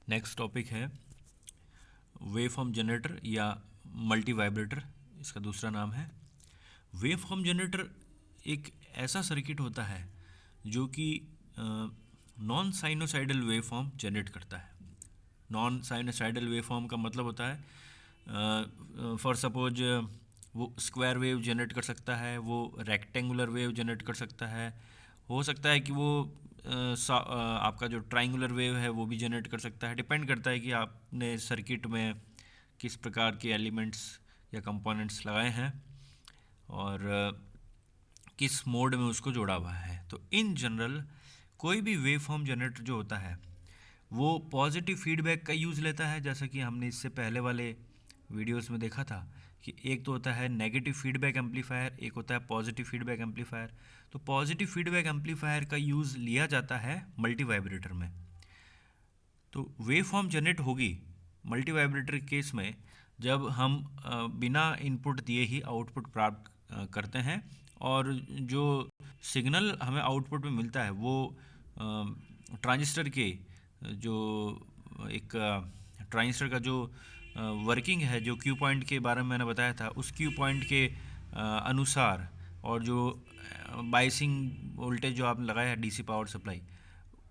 Next topic है wave form generator या multi vibrator, इसका दूसरा नाम है। वेव फॉर्म जनरेटर एक ऐसा सर्किट होता है जो कि non sinusoidal wave form generate करता है। नॉन साइनोसाइडल वेव फॉर्म का मतलब होता है फॉर सपोज वो स्क्वायर वेव जनरेट कर सकता है, वो रेक्टेंगुलर वेव जनरेट कर सकता है, हो सकता है कि वो आपका जो ट्राइंगुलर वेव है वो भी जनरेट कर सकता है। डिपेंड करता है कि आपने सर्किट में किस प्रकार के एलिमेंट्स या कंपोनेंट्स लगाए हैं और किस मोड में उसको जोड़ा हुआ है। तो इन जनरल कोई भी वेव फॉर्म जनरेटर जो होता है वो पॉजिटिव फीडबैक का यूज़ लेता है, जैसा कि हमने इससे पहले वाले वीडियोस में देखा था कि एक तो होता है नेगेटिव फीडबैक एम्पलीफायर, एक होता है पॉजिटिव फीडबैक एम्पलीफायर। तो पॉजिटिव फीडबैक एम्पलीफायर का यूज़ लिया जाता है मल्टी वाइब्रेटर में। तो वेव फॉर्म जनरेट होगी मल्टी वाइब्रेटर केस में जब हम बिना इनपुट दिए ही आउटपुट प्राप्त करते हैं, और जो सिग्नल हमें आउटपुट में मिलता है वो ट्रांजिस्टर के जो एक ट्रांजिस्टर का जो वर्किंग है, जो क्यू पॉइंट के बारे में मैंने बताया था, उस क्यू पॉइंट के अनुसार, और जो बाइसिंग वोल्टेज जो आपने लगाया है डीसी पावर सप्लाई,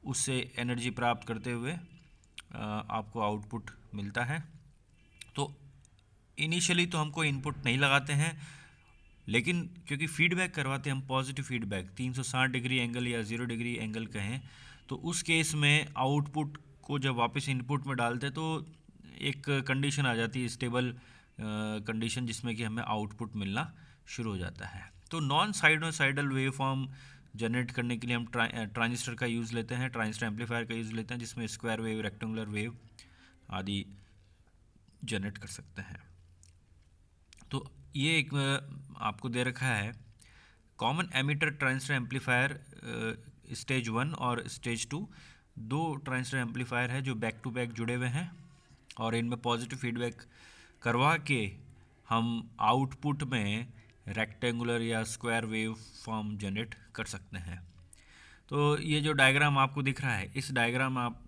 उससे एनर्जी प्राप्त करते हुए आपको आउटपुट मिलता है। तो इनिशियली तो हमको इनपुट नहीं लगाते हैं, लेकिन क्योंकि फीडबैक करवाते हैं हम पॉजिटिव फीडबैक 360 डिग्री एंगल या 0 डिग्री एंगल कहें, तो उस केस में आउटपुट को जब वापस इनपुट में डालते तो एक कंडीशन आ जाती है, स्टेबल कंडीशन, जिसमें कि हमें आउटपुट मिलना शुरू हो जाता है। तो non sinusoidal wave form generate करने के लिए हम ट्रांजिस्टर का यूज़ लेते हैं, ट्रांजिस्टर एम्पलीफायर का यूज़ लेते हैं, जिसमें स्क्वायर वेव, रेक्टेंगुलर वेव आदि जनरेट कर सकते हैं। तो ये एक आपको दे रखा है common emitter transistor amplifier stage 1 और स्टेज 2। दो ट्रांजिस्टर एम्पलीफायर है जो बैक टू बैक जुड़े हुए हैं, और इनमें पॉजिटिव फीडबैक करवा के हम आउटपुट में रेक्टेंगुलर या स्क्वायर वेव फॉर्म जनरेट कर सकते हैं। तो ये जो डायग्राम आपको दिख रहा है, इस डायग्राम आप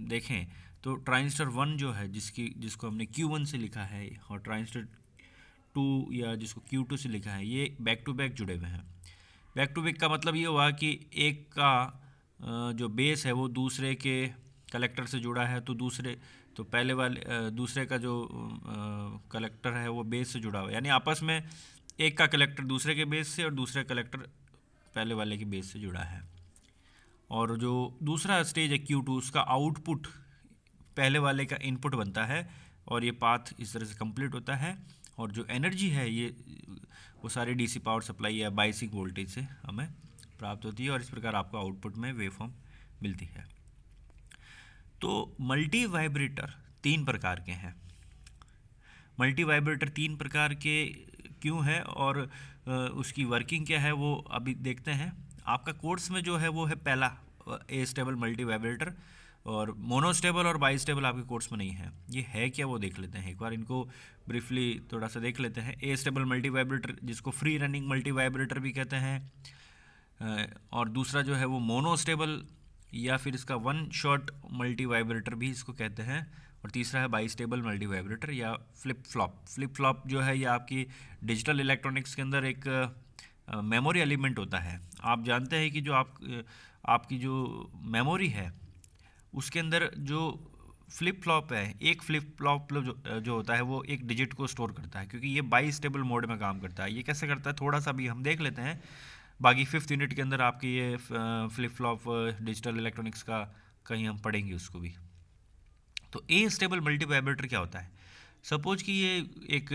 देखें तो ट्रांजिस्टर 1 जो है, जिसको हमने Q1 से लिखा है, और ट्रांजिस्टर 2 या जिसको Q2 से लिखा है, ये बैक टू बैक जुड़े हुए हैं। बैक टू बैक का मतलब ये हुआ कि एक का जो बेस है वो दूसरे के कलेक्टर से जुड़ा है, तो पहले वाले दूसरे का जो कलेक्टर है वो बेस से जुड़ा हुआ है, यानी आपस में एक का कलेक्टर दूसरे के बेस से और दूसरा कलेक्टर पहले वाले के बेस से जुड़ा है। और जो दूसरा स्टेज है Q2, उसका आउटपुट पहले वाले का इनपुट बनता है, और ये पाथ इस तरह से कंप्लीट होता है, और जो एनर्जी है ये वो सारी डीसी पावर सप्लाई या बाइसिंग वोल्टेज से हमें प्राप्त होती है, और इस प्रकार आपको आउटपुट में वेवफॉर्म मिलती है। तो मल्टी वाइब्रेटर 3 प्रकार के हैं। मल्टी वाइब्रेटर 3 प्रकार के क्यों है और उसकी वर्किंग क्या है वो अभी देखते हैं। आपका कोर्स में जो है वो है पहला ए स्टेबल मल्टी वाइब्रेटर, और मोनोस्टेबल और बाई स्टेबल आपके कोर्स में नहीं है। ये है क्या वो देख लेते हैं एक बार, इनको ब्रीफली थोड़ा सा देख लेते हैं। ए स्टेबल मल्टी वाइब्रेटर, जिसको फ्री रनिंग मल्टी वाइब्रेटर भी कहते हैं, और दूसरा जो है वो मोनोस्टेबल या फिर इसका वन शॉट मल्टी वाइब्रेटर भी इसको कहते हैं, और तीसरा है बाई स्टेबल मल्टी वाइब्रेटर या फ्लिप फ्लॉप। फ्लिप फ्लॉप जो है ये आपकी डिजिटल इलेक्ट्रॉनिक्स के अंदर एक मेमोरी एलिमेंट होता है। आप जानते हैं कि जो आपकी जो मेमोरी है उसके अंदर जो फ्लिप फ्लॉप है, एक फ्लिप फ्लॉप जो होता है वो एक डिजिट को स्टोर करता है, क्योंकि ये बाई स्टेबल मोड में काम करता है। ये कैसे करता है थोड़ा सा भी हम देख लेते हैं, बाकी 5th यूनिट के अंदर आपकी ये फ्लिप फ्लॉप डिजिटल इलेक्ट्रॉनिक्स का कहीं हम पढ़ेंगे उसको भी। तो ए स्टेबल मल्टी वाइब्रेटर क्या होता है? सपोज कि ये एक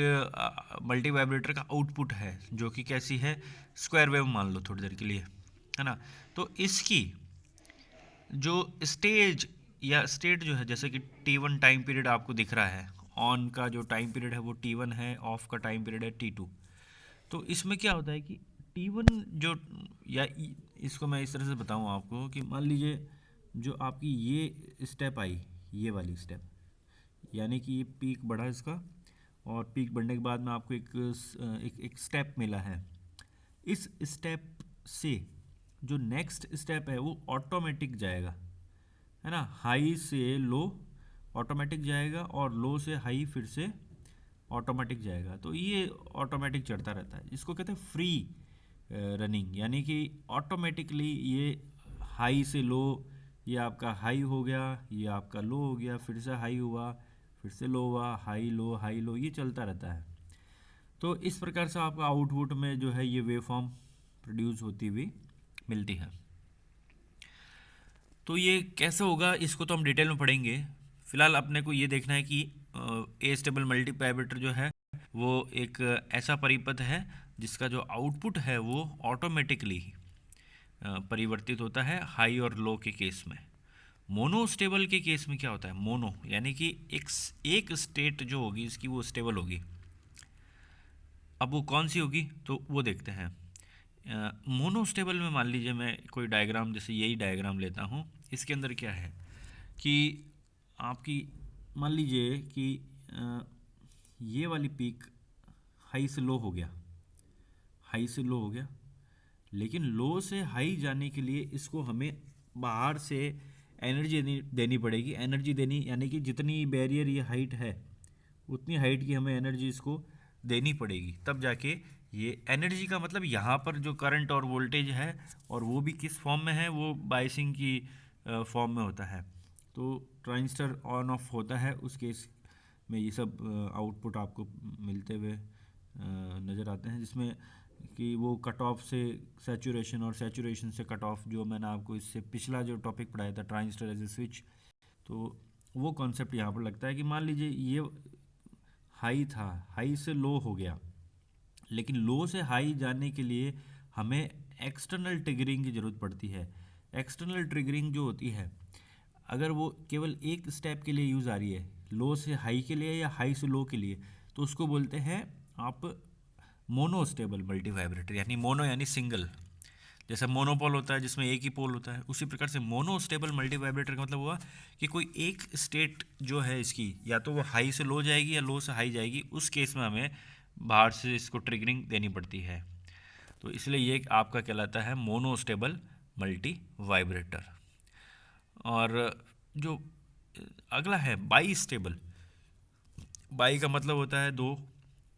मल्टी वाइब्रेटर का आउटपुट है जो कि कैसी है, स्क्वायर वेव मान लो थोड़ी देर के लिए, है ना। तो इसकी जो स्टेज या स्टेट जो है, जैसे कि T1 टाइम पीरियड आपको दिख रहा है, ऑन का जो टाइम पीरियड है वो T1 है, ऑफ का टाइम पीरियड है T2। तो इसमें क्या होता है कि T1 जो, या इसको मैं इस तरह से बताऊँ आपको कि मान लीजिए जो आपकी ये स्टेप आई, ये वाली स्टेप, यानी कि ये पीक बढ़ा इसका, और पीक बढ़ने के बाद में आपको एक स्टेप मिला है। इस स्टेप से जो नेक्स्ट स्टेप है वो ऑटोमेटिक जाएगा, है ना, हाई से लो ऑटोमेटिक जाएगा, और लो से हाई फिर से ऑटोमेटिक जाएगा। तो ये ऑटोमेटिक चढ़ता रहता है, इसको कहते हैं फ्री रनिंग, यानी कि ऑटोमेटिकली ये हाई से लो, ये आपका हाई हो गया, ये आपका लो हो गया, फिर से हाई हुआ, फिर से लो हुआ, हाई लो, ये चलता रहता है। तो इस प्रकार से आपका आउटपुट में जो है ये वेव फॉर्म प्रोड्यूस होती हुई मिलती है। तो ये कैसे होगा इसको तो हम डिटेल में पढ़ेंगे। फिलहाल अपने को ये देखना है कि ए स्टेबल मल्टी वाइब्रेटर जो है वो एक ऐसा परिपथ है जिसका जो आउटपुट है वो ऑटोमेटिकली परिवर्तित होता है हाई और लो के केस में। मोनो स्टेबल के केस में क्या होता है, मोनो यानी कि एक स्टेट जो होगी इसकी वो स्टेबल होगी। अब वो कौन सी होगी तो वो देखते हैं। मोनोस्टेबल में मान लीजिए मैं कोई डायग्राम, जैसे यही डायग्राम लेता हूँ, इसके अंदर क्या है कि आपकी मान लीजिए कि ये वाली पीक हाई से लो हो गया, हाई से लो हो गया, लेकिन लो से हाई जाने के लिए इसको हमें बाहर से एनर्जी देनी पड़ेगी। एनर्जी देनी यानी कि जितनी बैरियर ये हाइट है उतनी हाइट की हमें एनर्जी इसको देनी पड़ेगी, तब जाके ये एनर्जी का मतलब यहाँ पर जो करंट और वोल्टेज है, और वो भी किस फॉर्म में है, वो बाइसिंग की फॉर्म में होता है। तो ट्रांजिस्टर ऑन ऑफ होता है, उस केस में ये सब आउटपुट आपको मिलते हुए नज़र आते हैं, जिसमें कि वो कट ऑफ से सैचुरेशन और सैचुरेशन से कट ऑफ, जो मैंने आपको इससे पिछला जो टॉपिक पढ़ाया था ट्रांजिस्टर एज ए स्विच, तो वो कॉन्सेप्ट यहाँ पर लगता है कि मान लीजिए ये हाई था, हाई से लो हो गया, लेकिन लो से हाई जाने के लिए हमें एक्सटर्नल ट्रिगरिंग की ज़रूरत पड़ती है। एक्सटर्नल ट्रिगरिंग जो होती है, अगर वो केवल एक स्टेप के लिए यूज़ आ रही है, लो से हाई के लिए या हाई से लो के लिए, तो उसको बोलते हैं आप मोनो स्टेबल मल्टी वाइब्रेटर, यानी मोनो यानी सिंगल। जैसे मोनोपोल होता है जिसमें एक ही पोल होता है, उसी प्रकार से मोनो स्टेबल मल्टी वाइब्रेटर का मतलब हुआ कि कोई एक स्टेट जो है इसकी, या तो वो हाई से लो जाएगी या लो से हाई जाएगी, उस केस में हमें बाहर से इसको ट्रिगरिंग देनी पड़ती है। तो इसलिए ये आपका कहलाता है मोनो स्टेबल मल्टी वाइब्रेटर। और जो अगला है बाई स्टेबल, बाई का मतलब होता है दो,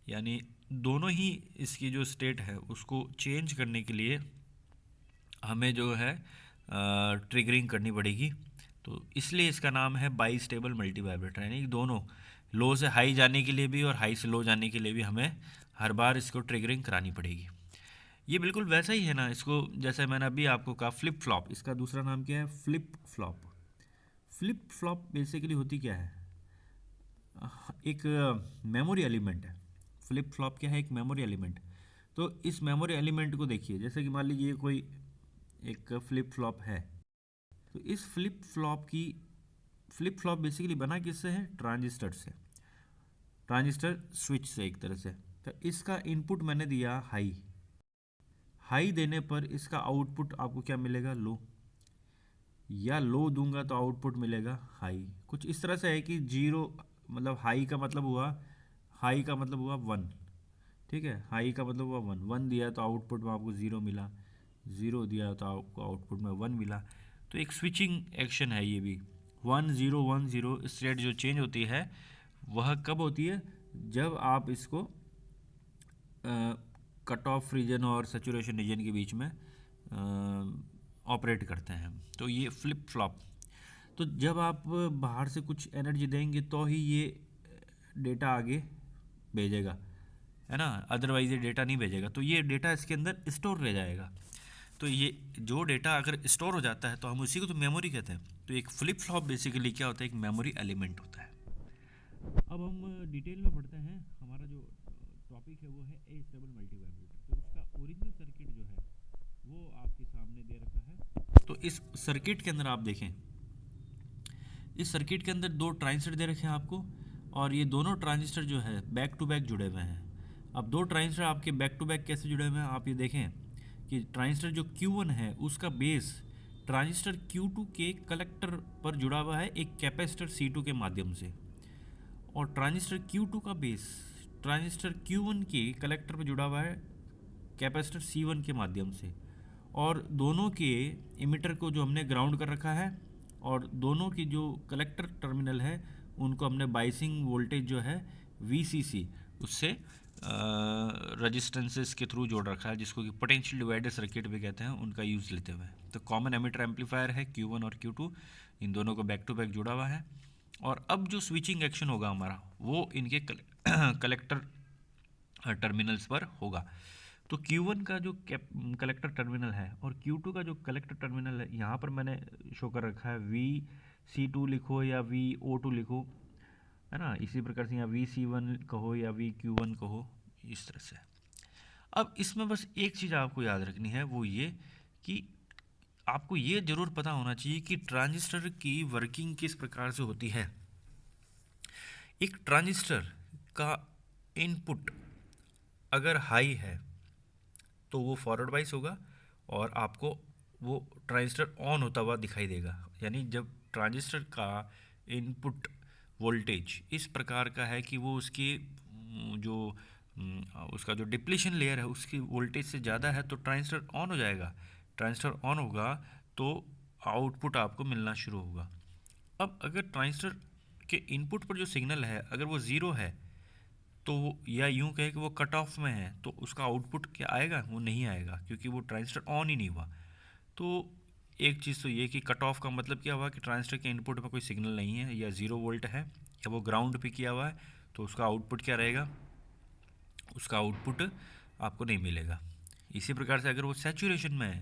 यानी दोनों ही इसकी जो स्टेट है उसको चेंज करने के लिए हमें जो है ट्रिगरिंग करनी पड़ेगी। तो इसलिए इसका नाम है बाई स्टेबल मल्टी वाइब्रेटर, यानी दोनों लो से हाई जाने के लिए भी और हाई से लो जाने के लिए भी हमें हर बार इसको ट्रिगरिंग करानी पड़ेगी। ये बिल्कुल वैसा ही है ना, इसको जैसे मैंने अभी आपको कहा फ्लिप फ्लॉप, इसका दूसरा नाम क्या है, flip flop. Flip flop basically होती क्या है, एक मेमोरी एलिमेंट है। फ्लिप फ्लॉप क्या है, एक मेमोरी एलिमेंट। तो इस मेमोरी एलिमेंट को देखिए, जैसे कि मान लीजिए कोई एक फ्लिप फ्लॉप है, तो इस फ्लिप फ्लॉप बेसिकली बना किससे है, ट्रांजिस्टर से, ट्रांजिस्टर स्विच से एक तरह से। तो इसका इनपुट मैंने दिया हाई, हाई देने पर इसका आउटपुट आपको क्या मिलेगा, लो, या लो दूंगा तो आउटपुट मिलेगा हाई। कुछ इस तरह से है कि जीरो मतलब हाई का मतलब हुआ वन, ठीक है, हाई का मतलब हुआ वन, वन दिया तो आउटपुट में आपको ज़ीरो मिला, ज़ीरो दिया तो आपको आउटपुट में वन मिला। तो एक स्विचिंग एक्शन है ये भी, 1 0 स्टेट जो चेंज होती है वह कब होती है, जब आप इसको कट ऑफ रीजन और सैचुरेशन रीजन के बीच में ऑपरेट करते हैं। तो ये फ्लिप फ्लॉप, तो जब आप बाहर से कुछ एनर्जी देंगे तो ही ये डेटा आगे भेजेगा, है ना, अदरवाइज ये डेटा नहीं भेजेगा। तो ये डेटा इसके अंदर स्टोर रह जाएगा। तो ये जो डेटा अगर स्टोर हो जाता है तो हम उसी को तो मेमोरी कहते हैं। तो एक फ्लिप फ्लॉप बेसिकली क्या होता है, एक मेमोरी एलिमेंट होता है। अब हम डिटेल में पढ़ते हैं। हमारा जो टॉपिक है वो है ए स्टेबल मल्टी वाइब्रेटर। तो उसका ओरिजिनल सर्किट जो है वो आपके सामने दे रखा है। तो इस सर्किट के अंदर आप देखें, इस सर्किट के अंदर दो ट्रांजिस्टर दे रखे हैं आपको, और ये दोनों ट्रांजिस्टर जो है बैक टू बैक जुड़े हुए हैं। अब दो ट्रांजिस्टर आपके बैक टू बैक कैसे जुड़े हुए हैं, आप ये देखें कि ट्रांजिस्टर जो Q1 है उसका बेस ट्रांजिस्टर Q2 के कलेक्टर पर जुड़ा हुआ है एक कैपेसिटर C2 के माध्यम से, और ट्रांजिस्टर Q2 का बेस ट्रांजिस्टर Q1 के कलेक्टर पर जुड़ा हुआ है कैपेसिटर C1 के माध्यम से। और दोनों के इमिटर को जो हमने ग्राउंड कर रखा है, और दोनों की जो कलेक्टर टर्मिनल है उनको हमने बाइसिंग वोल्टेज जो है VCC उससे रजिस्टेंसेस के थ्रू जोड़ रखा है, जिसको कि पोटेंशियल डिवाइडर सर्किट भी कहते हैं, उनका यूज़ लेते हुए। तो कॉमन एमिटर एम्पलीफायर है Q1 और Q2, इन दोनों को बैक टू बैक जुड़ा हुआ है। और अब जो स्विचिंग एक्शन होगा हमारा वो इनके कलेक्टर टर्मिनल्स पर होगा। तो Q1 का जो कलेक्टर टर्मिनल है और Q2 का जो कलेक्टर टर्मिनल है, यहाँ पर मैंने शो कर रखा है VC2 लिखो या VO2 लिखो, है ना। इसी प्रकार से यहाँ VC1 कहो या VQ1 कहो, इस तरह से। अब इसमें बस एक चीज़ आपको याद रखनी है, वो ये कि आपको ये ज़रूर पता होना चाहिए कि ट्रांजिस्टर की वर्किंग किस प्रकार से होती है। एक ट्रांजिस्टर का इनपुट अगर हाई है तो वो फॉरवर्ड बाइस होगा और आपको वो ट्रांजिस्टर ऑन होता हुआ दिखाई देगा। यानी जब ट्रांजिस्टर का इनपुट वोल्टेज इस प्रकार का है कि वो उसकी जो उसका जो डिप्लीशन लेयर है उसकी वोल्टेज से ज़्यादा है, तो ट्रांजिस्टर ऑन हो जाएगा। ट्रांजिस्टर ऑन होगा तो आउटपुट आपको मिलना शुरू होगा। अब अगर ट्रांजिस्टर के इनपुट पर जो सिग्नल है अगर वो ज़ीरो है, तो वो या यूँ कहे कि वो कट ऑफ में है, तो उसका आउटपुट क्या आएगा? वो नहीं आएगा, क्योंकि वो ट्रांजिस्टर ऑन ही नहीं हुआ। तो एक चीज़ तो ये कि कट ऑफ का मतलब क्या हुआ कि ट्रांजिस्टर के इनपुट में कोई सिग्नल नहीं है, या 0 वोल्ट है, या वो ग्राउंड पे किया हुआ है, तो उसका आउटपुट क्या रहेगा? उसका आउटपुट आपको नहीं मिलेगा। इसी प्रकार से अगर वो सैचुरेशन में है,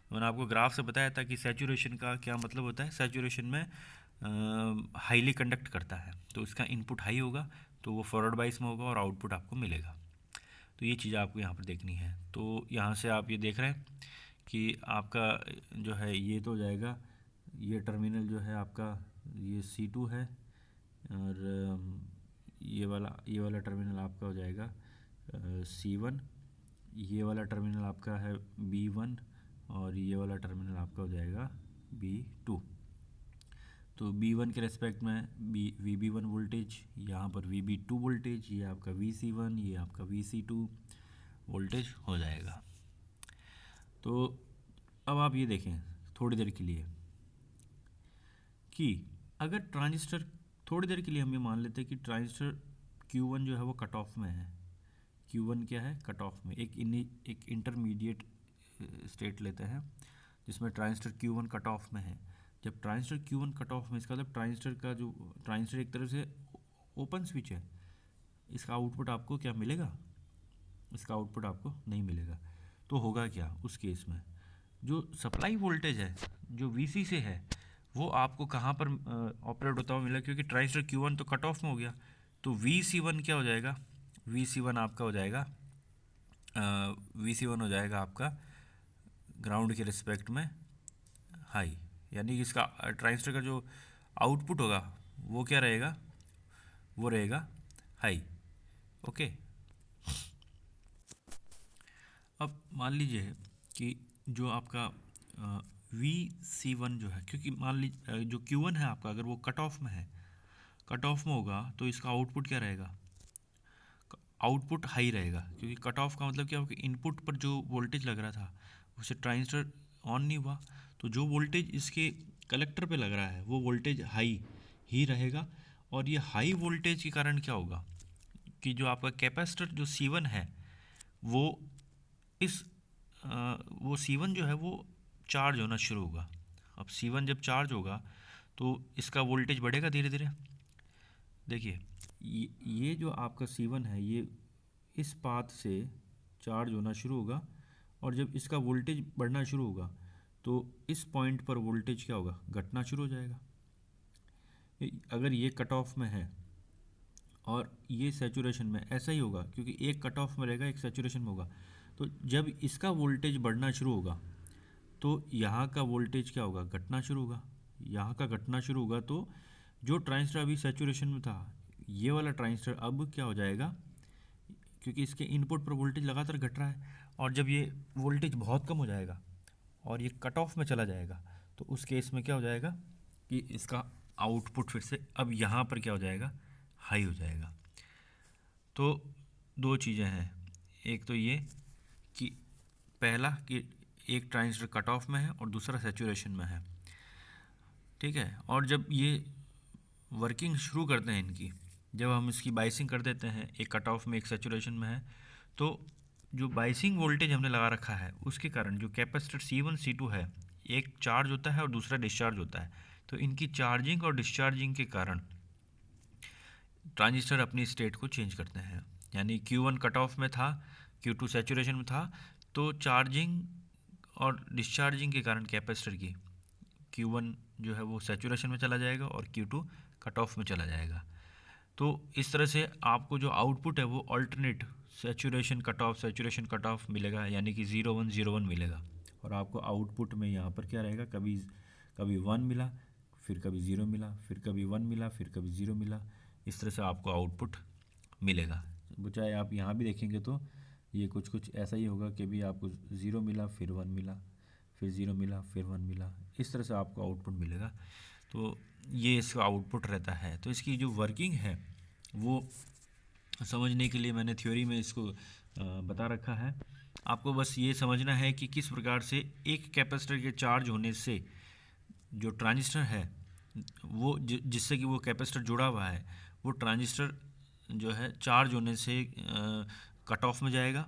तो मैंने आपको ग्राफ से बताया था कि सैचुरेशन का क्या मतलब होता है। सैचुरेशन में हाईली कंडक्ट करता है, तो इसका इनपुट हाई होगा तो वो फॉरवर्ड बाइस में होगा और आउटपुट आपको मिलेगा। तो ये चीज़ आपको यहाँ पर देखनी है। तो यहाँ से आप ये देख रहे हैं कि आपका जो है ये तो हो जाएगा, ये टर्मिनल जो है आपका ये C2 है, और ये वाला टर्मिनल आपका हो जाएगा C1, ये वाला टर्मिनल आपका है B1, और ये वाला टर्मिनल आपका हो जाएगा B2। तो B1 के रेस्पेक्ट में VB1 वोल्टेज, यहाँ पर VB2 वोल्टेज, ये आपका VC1, ये आपका VC2 वोल्टेज हो जाएगा। तो अब आप ये देखें थोड़ी देर के लिए कि अगर ट्रांजिस्टर, थोड़ी देर के लिए हम ये मान लेते हैं कि ट्रांजिस्टर Q1 जो है वो कट ऑफ में है। Q1 क्या है? कट ऑफ में। एक इंटरमीडिएट स्टेट लेते हैं जिसमें ट्रांजिस्टर Q1 कट ऑफ में है। जब ट्रांजिस्टर Q1 कट ऑफ में, इसका मतलब ट्रांजिस्टर एक तरह से ओपन स्विच है, इसका आउटपुट आपको क्या मिलेगा? इसका आउटपुट आपको नहीं मिलेगा। तो होगा क्या उस केस में? जो सप्लाई वोल्टेज है जो VC से है वो आपको कहाँ पर ऑपरेट होता हुआ मिला? क्योंकि ट्रांजिस्टर Q1 तो कट ऑफ में हो गया, तो VC1 क्या हो जाएगा? VC1 आपका हो जाएगा VC1 हो जाएगा आपका ग्राउंड के रिस्पेक्ट में हाई। यानी कि इसका ट्रांजिस्टर का जो आउटपुट होगा वो क्या रहेगा? वो रहेगा हाई। ओके। अब मान लीजिए कि जो आपका VC1 जो है, क्योंकि मान लीजिए जो Q1 है आपका अगर वो कट ऑफ में है, कट ऑफ में होगा तो इसका आउटपुट क्या रहेगा? आउटपुट हाई रहेगा, क्योंकि कट ऑफ का मतलब क्या होगा? इनपुट पर जो वोल्टेज लग रहा था उसे ट्रांजिस्टर ऑन नहीं हुआ, तो जो वोल्टेज इसके कलेक्टर पे लग रहा है वो वोल्टेज हाई ही रहेगा। और ये हाई वोल्टेज के कारण क्या होगा कि जो आपका कैपेसिटर जो C1 है वो वो C1 जो है वो चार्ज होना शुरू होगा। अब C1 जब चार्ज होगा तो इसका वोल्टेज बढ़ेगा धीरे धीरे। देखिए ये जो आपका C1 है ये इस पाथ से चार्ज होना शुरू होगा, और जब इसका वोल्टेज बढ़ना शुरू होगा तो इस पॉइंट पर वोल्टेज क्या होगा? घटना शुरू हो जाएगा। अगर ये कट ऑफ में है और ये सैचुरेशन में, ऐसा ही होगा, क्योंकि एक कट ऑफ में रहेगा एक सैचुरेशन में होगा। तो जब इसका वोल्टेज बढ़ना शुरू होगा तो यहाँ का वोल्टेज क्या होगा? घटना शुरू होगा। यहाँ का घटना शुरू होगा तो जो ट्रांजिस्टर अभी सैचुरेशन में था, ये वाला ट्रांजिस्टर अब क्या हो जाएगा? क्योंकि इसके इनपुट पर वोल्टेज लगातार घट रहा है, और जब ये वोल्टेज बहुत कम हो जाएगा और ये कट ऑफ में चला जाएगा तो उस केस में क्या हो जाएगा कि इसका आउटपुट फिर से अब यहाँ पर क्या हो जाएगा? हाई हो जाएगा। तो दो चीज़ें हैं, एक तो ये कि पहला कि एक ट्रांजिस्टर कट ऑफ में है और दूसरा सैचुरेशन में है, ठीक है। और जब ये वर्किंग शुरू करते हैं इनकी, जब हम इसकी बाइसिंग कर देते हैं, एक कट ऑफ में एक सैचुरेशन में है, तो जो बाइसिंग वोल्टेज हमने लगा रखा है उसके कारण जो कैपेसिटर C1 C2 है, एक चार्ज होता है और दूसरा डिस्चार्ज होता है। तो इनकी चार्जिंग और डिस्चार्जिंग के कारण ट्रांजिस्टर अपनी स्टेट को चेंज करते हैं। यानी Q1 कट ऑफ में था, Q2 सैचुरेशन में था, तो चार्जिंग और डिस्चार्जिंग के कारण कैपेसिटर की Q1 जो है वो सैचुरेशन में चला जाएगा और Q2 कट ऑफ में चला जाएगा। तो इस तरह से आपको जो आउटपुट है वो अल्टरनेट सैचुरेशन कट ऑफ मिलेगा, यानी कि 0 1 0 1 मिलेगा। और आपको आउटपुट में यहाँ पर क्या रहेगा, कभी कभी 1 मिला, फिर कभी 0 मिला, फिर कभी 1 मिला, फिर कभी 0 मिला। इस तरह से आपको आउटपुट मिलेगा। वो चाहे आप यहाँ भी देखेंगे तो ये कुछ ऐसा ही होगा कि भी आपको 0 मिला, फिर 1 मिला, फिर 0 मिला, फिर 1 मिला। इस तरह से आपको आउटपुट मिलेगा। तो ये इसका आउटपुट रहता है। तो इसकी जो वर्किंग है वो समझने के लिए मैंने थ्योरी में इसको बता रखा है। आपको बस ये समझना है कि किस प्रकार से एक कैपेसिटर के चार्ज होने से जो ट्रांजिस्टर है वो जिससे कि वो कैपेसिटर जुड़ा हुआ है, वो ट्रांजिस्टर जो है चार्ज होने से कट ऑफ में जाएगा,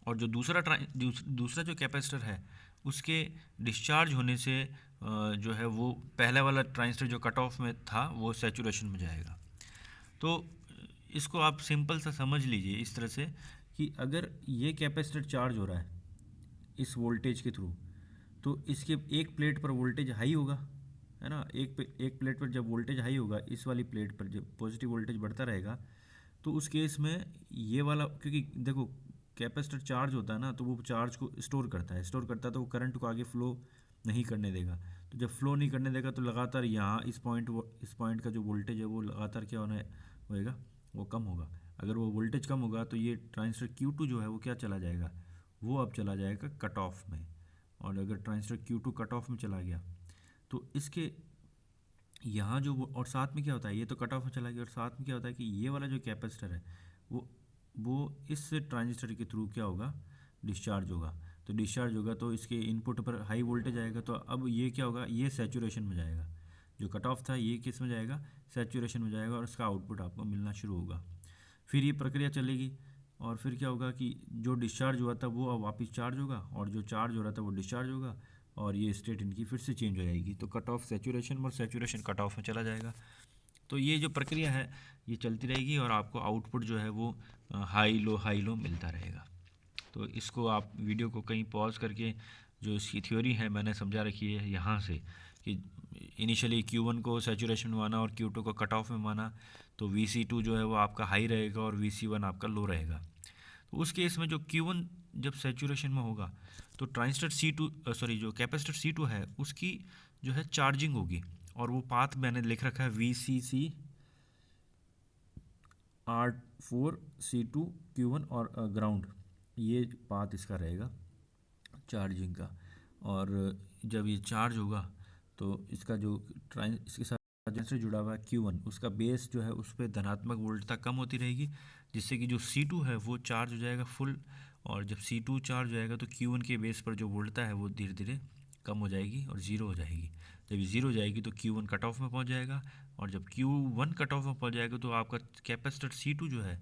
और जो दूसरा जो कैपेसिटर है उसके डिस्चार्ज होने से जो है वो पहले वाला ट्रांजिस्टर जो कट ऑफ में था वो सैचुरेशन में जाएगा। तो इसको आप सिंपल सा समझ लीजिए इस तरह से कि अगर ये कैपेसिटर चार्ज हो रहा है इस वोल्टेज के थ्रू, तो इसके एक प्लेट पर वोल्टेज हाई होगा, है ना। एक प्लेट पर जब वोल्टेज हाई होगा, इस वाली प्लेट पर जब पॉजिटिव वोल्टेज बढ़ता रहेगा, तो उस केस में ये वाला, क्योंकि देखो कैपेसिटर चार्ज होता है ना, तो वो चार्ज को स्टोर करता है तो वो करंट को आगे फ्लो नहीं करने देगा। तो जब फ्लो नहीं करने देगा तो लगातार यहाँ इस पॉइंट का जो वोल्टेज है वो लगातार क्या होएगा, वो कम होगा। अगर वो वोल्टेज कम होगा तो ये ट्रांजिस्टर Q2 जो है वो क्या चला जाएगा, वो अब चला जाएगा कट ऑफ में। और अगर ट्रांजिस्टर Q2 कट ऑफ में चला गया तो इसके यहाँ जो और साथ में क्या होता है, ये तो कट ऑफ में चला गया, और साथ में क्या होता है कि ये वाला जो कैपेसिटर है वो इस ट्रांजिस्टर के थ्रू क्या होगा, डिस्चार्ज होगा। तो डिस्चार्ज होगा तो इसके इनपुट पर हाई वोल्टेज आएगा, तो अब ये क्या होगा, ये सैचुरेशन में जाएगा। जो कट ऑफ था ये किस में जाएगा, सैचुरेशन में जाएगा, और उसका आउटपुट आपको मिलना शुरू होगा। फिर ये प्रक्रिया चलेगी, और फिर क्या होगा कि जो डिस्चार्ज हुआ था वो अब वापस चार्ज होगा, और जो चार्ज हो रहा था वो डिस्चार्ज होगा, और ये स्टेट इनकी फिर से चेंज हो जाएगी। तो कट ऑफ सैचुरेशन और सैचुरेशन कट ऑफ में चला जाएगा। तो ये जो प्रक्रिया है ये चलती रहेगी, और आपको आउटपुट जो है वो हाई लो मिलता रहेगा। तो इसको आप वीडियो को कहीं पॉज करके, जो इसकी थ्योरी है मैंने समझा रखी है यहाँ से, कि इनिशियली Q1 को सैचुरेशन में माना और Q2 को कट ऑफ में माना, तो Vc2 जो है वो आपका हाई रहेगा और Vc1 आपका लो रहेगा। तो उस केस में जो Q1 जब सैचुरेशन में होगा तो ट्रांजिस्टर जो कैपेसिटर C2 है उसकी जो है चार्जिंग होगी, और वो पाथ मैंने लिख रखा है VCC R4 C2 Q1 और ग्राउंड, ये पाथ इसका रहेगा चार्जिंग का। और जब ये चार्ज होगा तो इसका जो इसके साथ से जुड़ा हुआ है Q1, उसका बेस जो है उस पर धनात्मक वोल्टता कम होती रहेगी, जिससे कि जो C2 है वो चार्ज हो जाएगा फुल। और जब C2 चार्ज हो जाएगा तो Q1 के बेस पर जो वोल्टता है वो धीरे धीरे कम हो जाएगी और ज़ीरो हो जाएगी। जब ये ज़ीरो हो जाएगी तो Q1 कट ऑफ में पहुंच जाएगा, और जब Q1 कट ऑफ में पहुंच जाएगा तो आपका कैपेसिटर C2 जो है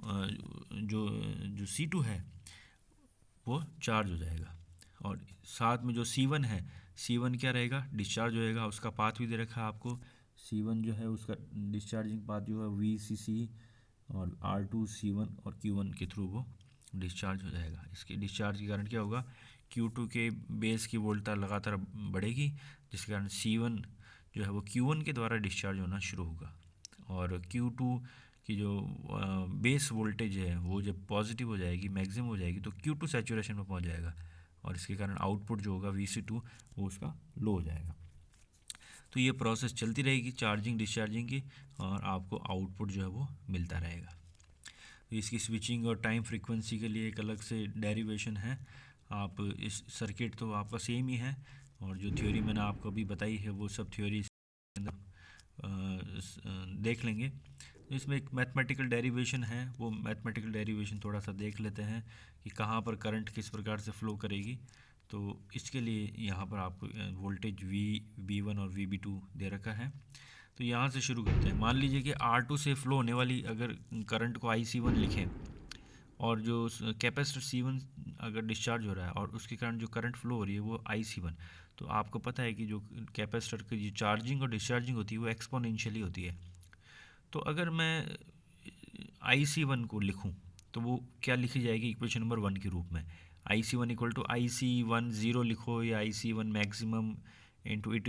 जो जो C2 है वो चार्ज हो जाएगा। और साथ में जो C1 है, C1 क्या रहेगा, डिस्चार्ज होएगा। उसका पाथ भी दे रखा है आपको। C1 जो है उसका डिस्चार्जिंग पाथ जो है VCC और R2 C1 और Q1 के थ्रू वो डिस्चार्ज हो जाएगा। इसके डिस्चार्ज के कारण क्या होगा, Q2 के बेस की वोल्टता लगातार बढ़ेगी, जिसके कारण C1 जो है वो Q1 के द्वारा डिस्चार्ज होना शुरू होगा। और Q2 की जो बेस वोल्टेज है वो जब पॉजिटिव हो जाएगी, मैक्सिमम हो जाएगी, तो Q2 सैचुरेशन में पहुंच जाएगा, और इसके कारण आउटपुट जो होगा Vc2 वो उसका लो हो जाएगा। तो ये प्रोसेस चलती रहेगी चार्जिंग डिस्चार्जिंग की, और आपको आउटपुट जो है वो मिलता रहेगा। तो इसकी स्विचिंग और टाइम फ्रीक्वेंसी के लिए एक अलग से डेरिवेशन है। आप इस सर्किट तो आपका सेम ही है, और जो थ्योरी मैंने आपको अभी बताई है वो सब थ्योरी देख लेंगे। तो इसमें एक मैथमेटिकल डेरिवेशन है, वो मैथमेटिकल डेरिवेशन थोड़ा सा देख लेते हैं कि कहाँ पर करंट किस प्रकार से फ़्लो करेगी। तो इसके लिए यहाँ पर आपको वोल्टेज V V1 और VB2 दे रखा है। तो यहाँ से शुरू करते हैं। मान लीजिए कि R2 से फ्लो होने वाली अगर करंट को IC1 लिखें, और जो कैपेसिटर C1 अगर डिस्चार्ज हो रहा है और उसके कारण जो करंट फ्लो हो रही है वो IC1, तो आपको पता है कि जो कैपेसिटर की जो चार्जिंग और डिस्चार्जिंग होती है वो एक्सपोनेंशियली होती है। तो अगर मैं IC1 को लिखूं तो वो क्या लिखी जाएगी इक्वेशन नंबर 1 के रूप में, IC1 equal to IC1 zero लिखो या IC1 maximum into e⁻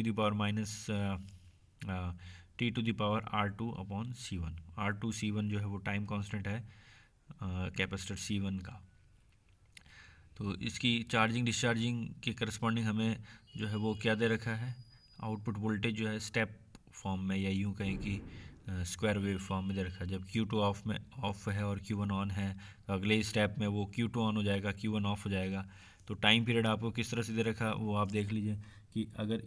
t⁻R2/C1। R2 C1 जो है वो टाइम कांस्टेंट है कैपेसिटर C1 का। तो इसकी चार्जिंग डिस्चार्जिंग के करस्पॉन्डिंग हमें जो है वो क्या दे रखा है, आउटपुट वोल्टेज जो है स्टेप फॉर्म में या यूं कहें कि स्क्वायर वेव फॉर्म में दे रखा है। जब Q2 ऑफ है और Q1 ऑन है तो अगले स्टेप में वो Q2 ऑन हो जाएगा, Q1 ऑफ हो जाएगा। तो टाइम पीरियड आपको किस तरह से दे रखा वो आप देख लीजिए कि अगर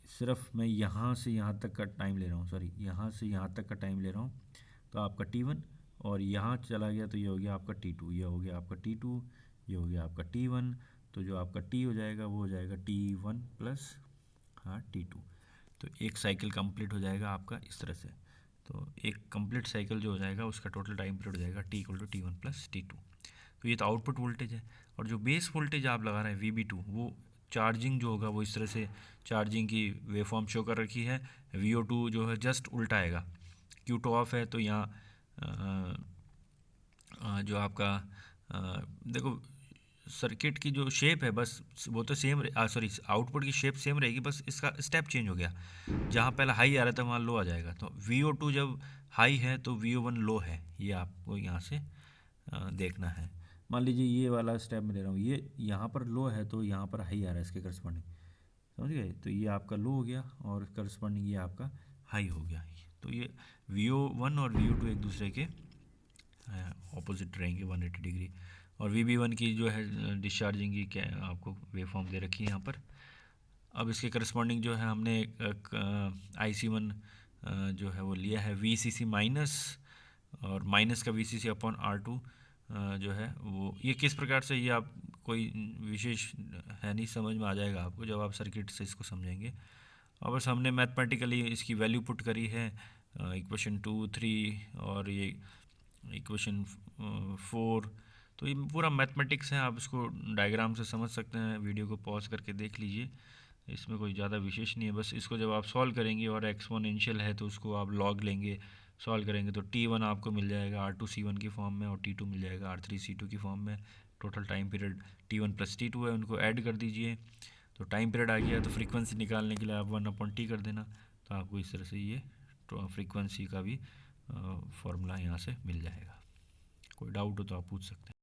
सिर्फ मैं यहाँ से यहाँ तक का टाइम ले रहा हूँ, सॉरी यहाँ से यहाँ तक का टाइम ले रहा हूँ, तो आपका T1, और यहाँ चला गया तो ये हो गया आपका T2, ये हो गया आपका T2, ये हो गया आपका T1। तो जो आपका T हो जाएगा वो हो जाएगा T1 प्लस T2। तो एक साइकिल कंप्लीट हो जाएगा आपका इस तरह से। तो एक कंप्लीट साइकिल जो हो जाएगा उसका टोटल टाइम पीरियड हो जाएगा T=T1 प्लस T2। तो ये तो आउटपुट वोल्टेज है। और जो बेस वोल्टेज आप लगा रहे हैं VB2, वो चार्जिंग जो होगा वो इस तरह से चार्जिंग की वेवफॉर्म शो कर रखी है। VO2 जो है जस्ट उल्टा आएगा, Q2 ऑफ है तो यहाँ जो आपका देखो सर्किट की जो शेप है बस वो तो सेम, सॉरी आउटपुट की शेप सेम रहेगी, बस इसका स्टेप चेंज हो गया। जहाँ पहले हाई आ रहा था वहाँ लो आ जाएगा। तो VO2 जब हाई है तो VO1 लो है, ये आपको यहाँ से देखना है। मान लीजिए ये वाला स्टेप मैं ले रहा हूँ, ये यहाँ पर लो है तो यहाँ पर हाई आ रहा है इसके करस्पॉन्डिंग, समझ गए। तो ये आपका लो हो गया और करस्पॉन्डिंग ये आपका हाई हो गया। तो ये VO1 और VO2 एक दूसरे के ऑपोजिट रहेंगे 180 डिग्री। और VB1 की जो है डिस्चार्जिंग की क्या आपको वेव फॉर्म दे रखी है यहाँ पर। अब इसके करस्पॉन्डिंग जो है हमने IC1 जो है वो लिया है VCC माइनस, और माइनस का VCC/R2 जो है वो ये किस प्रकार से, ये आप कोई विशेष है नहीं, समझ में आ जाएगा आपको जब आप सर्किट से इसको समझेंगे। और बस हमने मैथमेटिकली इसकी वैल्यू पुट करी है इक्वेशन 2, 3 और ये इक्वेशन 4। तो ये पूरा मैथमेटिक्स है, आप इसको डायग्राम से समझ सकते हैं। वीडियो को पॉज करके देख लीजिए, इसमें कोई ज़्यादा विशेष नहीं है। बस इसको जब आप सॉल्व करेंगे और एक्सपोनेंशियल है तो उसको आप लॉग लेंगे, सॉल्व करेंगे तो T1 आपको मिल जाएगा R2C1 की फॉर्म में और T2 मिल जाएगा R3C2 की फॉर्म में। Total time period T1 plus T2 है, उनको ऐड कर दीजिए तो टाइम पीरियड आ गया। तो फ्रीक्वेंसी निकालने के लिए आप 1/T कर देना, तो आपको इस तरह से ये फ्रीक्वेंसी का भी फॉर्मूला यहाँ से मिल जाएगा। कोई डाउट हो तो आप पूछ सकते हैं।